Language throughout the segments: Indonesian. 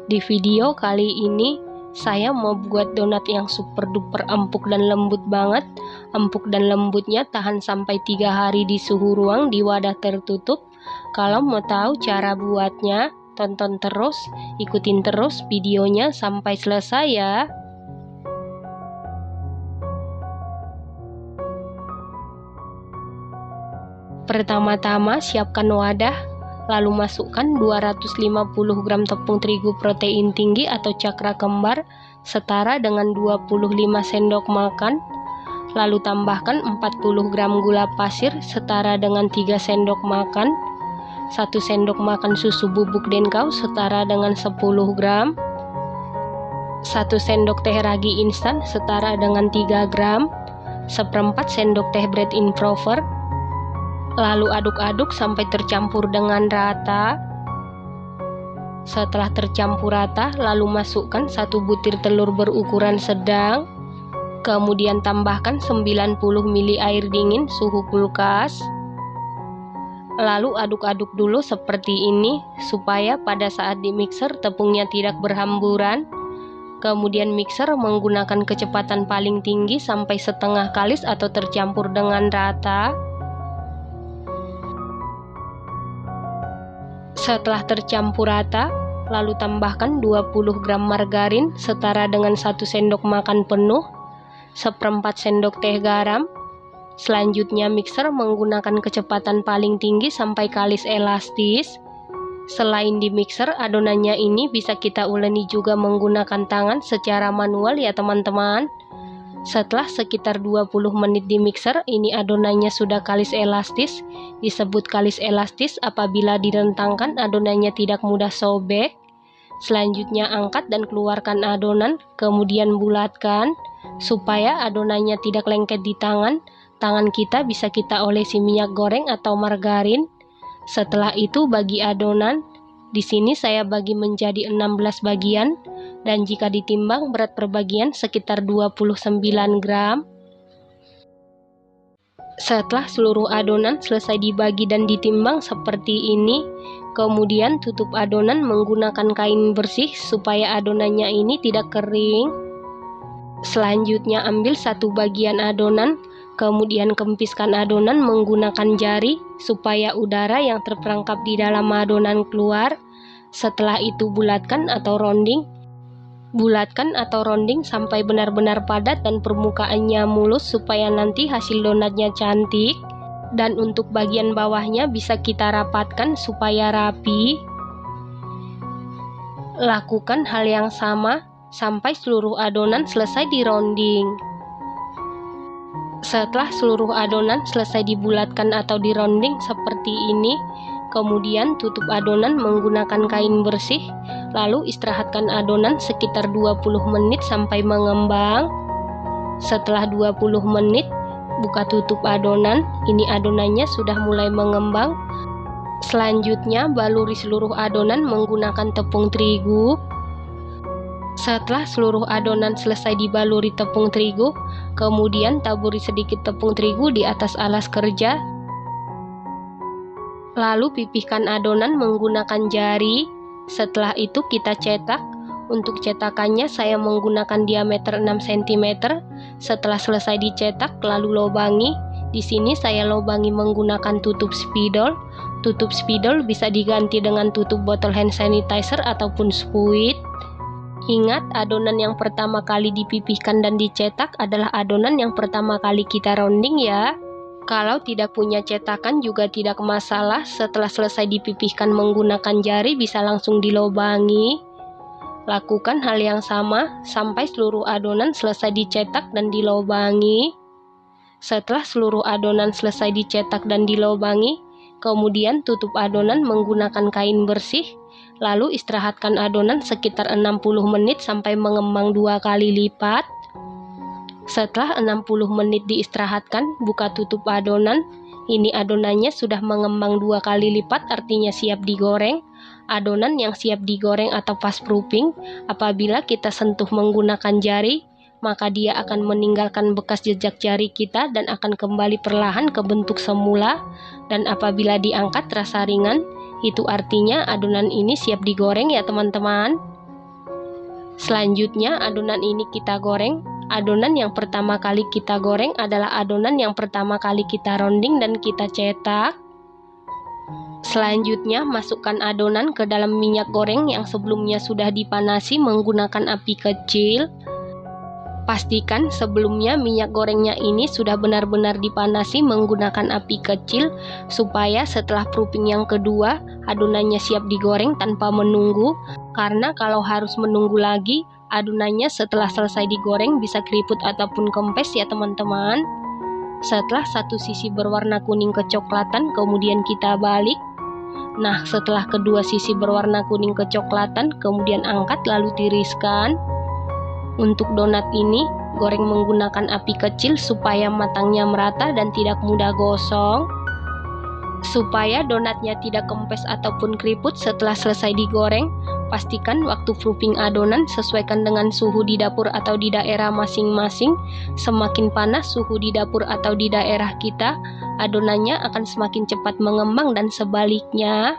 Di video kali ini saya mau buat donat yang super duper empuk dan lembut banget. Empuk dan lembutnya tahan sampai 3 hari di suhu ruang di wadah tertutup. Kalau mau tahu cara buatnya, tonton terus, ikutin terus videonya sampai selesai ya. Pertama-tama siapkan wadah, lalu masukkan 250 gram tepung terigu protein tinggi atau cakra kembar setara dengan 25 sendok makan. Lalu tambahkan 40 gram gula pasir setara dengan 3 sendok makan, 1 sendok makan susu bubuk denkau setara dengan 10 gram, 1 sendok teh ragi instan setara dengan 3 gram, seperempat sendok teh bread improver. Lalu aduk-aduk sampai tercampur dengan rata. Setelah tercampur rata, lalu masukkan 1 butir telur berukuran sedang. Kemudian tambahkan 90 ml air dingin suhu kulkas. Lalu aduk-aduk dulu seperti ini supaya pada saat di mixer tepungnya tidak berhamburan. Kemudian mixer menggunakan kecepatan paling tinggi sampai setengah kalis atau tercampur dengan rata. Setelah tercampur rata, lalu tambahkan 20 gram margarin setara dengan 1 sendok makan penuh, seperempat sendok teh garam. Selanjutnya mixer menggunakan kecepatan paling tinggi sampai kalis elastis. Selain di mixer, adonannya ini bisa kita uleni juga menggunakan tangan secara manual ya teman-teman. Setelah sekitar 20 menit di mixer, ini adonannya sudah kalis elastis. Disebut kalis elastis apabila direntangkan adonannya tidak mudah sobek. Selanjutnya angkat dan keluarkan adonan, kemudian bulatkan supaya adonannya tidak lengket di tangan. Tangan kita bisa kita olesi minyak goreng atau margarin. Setelah itu bagi adonan. Di sini saya bagi menjadi 16 bagian. Dan jika ditimbang berat per bagian sekitar 29 gram. Setelah seluruh adonan selesai dibagi dan ditimbang seperti ini, kemudian tutup adonan menggunakan kain bersih supaya adonannya ini tidak kering. Selanjutnya ambil 1 bagian adonan, kemudian kempiskan adonan menggunakan jari supaya udara yang terperangkap di dalam adonan keluar. Setelah itu bulatkan atau rounding. Bulatkan atau rounding sampai benar-benar padat dan permukaannya mulus supaya nanti hasil donatnya cantik. Dan untuk bagian bawahnya bisa kita rapatkan supaya rapi. Lakukan hal yang sama sampai seluruh adonan selesai di rounding. Setelah seluruh adonan selesai dibulatkan atau di rounding seperti ini, kemudian tutup adonan menggunakan kain bersih. Lalu istirahatkan adonan sekitar 20 menit sampai mengembang. Setelah 20 menit, buka tutup adonan. Ini adonannya sudah mulai mengembang. Selanjutnya baluri seluruh adonan menggunakan tepung terigu. Setelah seluruh adonan selesai dibaluri tepung terigu, kemudian taburi sedikit tepung terigu di atas alas kerja. Lalu pipihkan adonan menggunakan jari. Setelah itu kita cetak. Untuk cetakannya saya menggunakan diameter 6 cm. Setelah selesai dicetak lalu lobangi. Di sini saya lobangi menggunakan tutup spidol. Tutup spidol bisa diganti dengan tutup botol hand sanitizer ataupun spuit. Ingat, adonan yang pertama kali dipipihkan dan dicetak adalah adonan yang pertama kali kita rounding ya. Kalau tidak punya cetakan juga tidak masalah, setelah selesai dipipihkan menggunakan jari bisa langsung dilobangi. Lakukan hal yang sama sampai seluruh adonan selesai dicetak dan dilobangi. Setelah seluruh adonan selesai dicetak dan dilobangi, kemudian tutup adonan menggunakan kain bersih. Lalu istirahatkan adonan sekitar 60 menit sampai mengembang 2 kali lipat. Setelah 60 menit diistirahatkan, buka tutup adonan. Ini adonannya sudah mengembang 2 kali lipat, artinya siap digoreng. Adonan yang siap digoreng atau fast proofing, apabila kita sentuh menggunakan jari, maka dia akan meninggalkan bekas jejak jari kita dan akan kembali perlahan ke bentuk semula. Dan apabila diangkat terasa ringan, itu artinya adonan ini siap digoreng ya teman-teman. Selanjutnya adonan ini kita goreng. Adonan yang pertama kali kita goreng adalah adonan yang pertama kali kita rounding dan kita cetak. Selanjutnya masukkan adonan ke dalam minyak goreng yang sebelumnya sudah dipanasi menggunakan api kecil. Pastikan sebelumnya minyak gorengnya ini sudah benar-benar dipanasi menggunakan api kecil supaya setelah proofing yang kedua adonannya siap digoreng tanpa menunggu, karena kalau harus menunggu lagi adonannya setelah selesai digoreng bisa keriput ataupun kempes ya teman-teman. Setelah satu sisi berwarna kuning kecoklatan kemudian kita balik. Nah, setelah kedua sisi berwarna kuning kecoklatan kemudian angkat lalu tiriskan. Untuk donat ini, goreng menggunakan api kecil supaya matangnya merata dan tidak mudah gosong. Supaya donatnya tidak kempes ataupun keriput setelah selesai digoreng, pastikan waktu proofing adonan sesuaikan dengan suhu di dapur atau di daerah masing-masing. Semakin panas suhu di dapur atau di daerah kita, adonannya akan semakin cepat mengembang dan sebaliknya.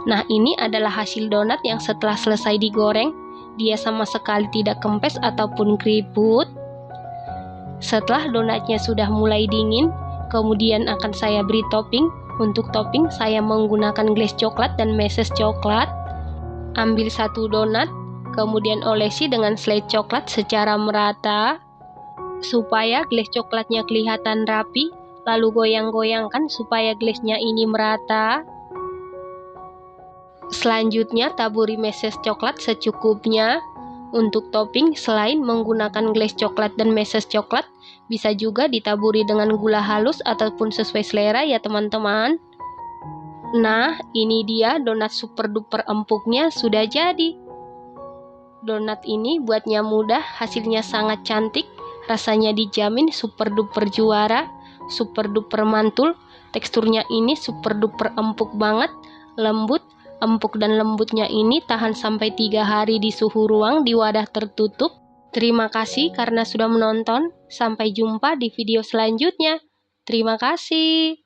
Nah, ini adalah hasil donat yang setelah selesai digoreng. Dia sama sekali tidak kempes ataupun keriput. Setelah donatnya sudah mulai dingin, kemudian akan saya beri topping. Untuk topping saya menggunakan glaze coklat dan meses coklat. Ambil satu donat, kemudian olesi dengan selai coklat secara merata supaya glaze coklatnya kelihatan rapi, lalu goyang-goyangkan supaya glaze-nya ini merata. Selanjutnya taburi meses coklat secukupnya. Untuk topping selain menggunakan glaze coklat dan meses coklat, bisa juga ditaburi dengan gula halus ataupun sesuai selera ya teman-teman. Nah, ini dia donat super duper empuknya sudah jadi. Donat ini buatnya mudah, hasilnya sangat cantik, rasanya dijamin super duper juara, super duper mantul. Teksturnya ini super duper empuk banget, lembut. Empuk dan lembutnya ini tahan sampai 3 hari di suhu ruang di wadah tertutup. Terima kasih karena sudah menonton. Sampai jumpa di video selanjutnya. Terima kasih.